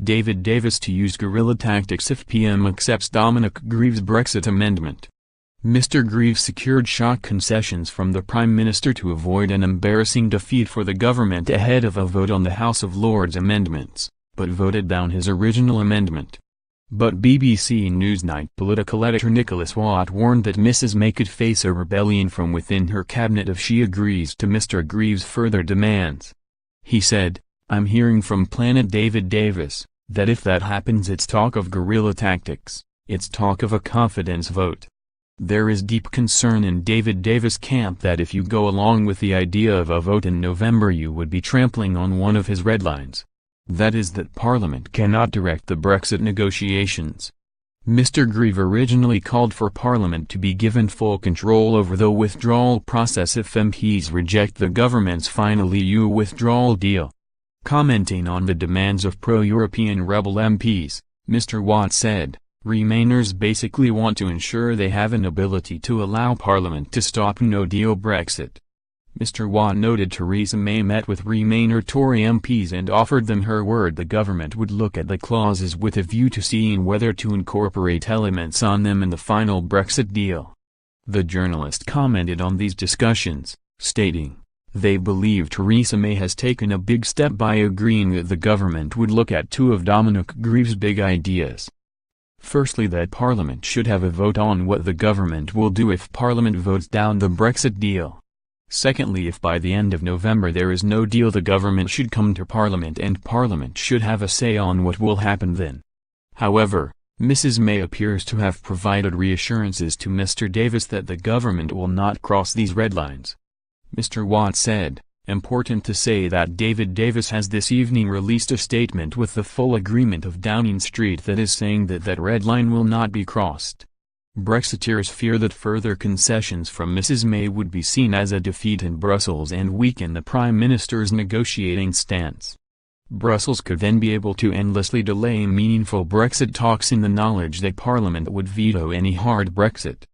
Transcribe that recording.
David Davis to use guerrilla tactics if PM accepts Dominic Grieve's Brexit amendment. Mr Grieve secured shock concessions from the Prime Minister to avoid an embarrassing defeat for the government ahead of a vote on the House of Lords amendments, but voted down his original amendment. But BBC Newsnight political editor Nicholas Watt warned that Mrs May could face a rebellion from within her cabinet if she agrees to Mr Grieve's further demands. He said, "I'm hearing from Planet David Davis, that if that happens it's talk of guerrilla tactics, it's talk of a confidence vote. There is deep concern in David Davis' camp that if you go along with the idea of a vote in November you would be trampling on one of his red lines. That is that Parliament cannot direct the Brexit negotiations." Mr Grieve originally called for Parliament to be given full control over the withdrawal process if MPs reject the government's final EU withdrawal deal. Commenting on the demands of pro-European rebel MPs, Mr Watt said, "Remainers basically want to ensure they have an ability to allow Parliament to stop no-deal Brexit." Mr Watt noted Theresa May met with Remainer Tory MPs and offered them her word the government would look at the clauses with a view to seeing whether to incorporate elements on them in the final Brexit deal. The journalist commented on these discussions, stating, "They believe Theresa May has taken a big step by agreeing that the government would look at two of Dominic Grieve's big ideas. Firstly, that Parliament should have a vote on what the government will do if Parliament votes down the Brexit deal. Secondly, if by the end of November there is no deal, the government should come to Parliament and Parliament should have a say on what will happen then." However, Mrs May appears to have provided reassurances to Mr Davis that the government will not cross these red lines. Mr Watt said, "Important to say that David Davis has this evening released a statement with the full agreement of Downing Street that is saying that that red line will not be crossed." Brexiteers fear that further concessions from Mrs May would be seen as a defeat in Brussels and weaken the Prime Minister's negotiating stance. Brussels could then be able to endlessly delay meaningful Brexit talks in the knowledge that Parliament would veto any hard Brexit.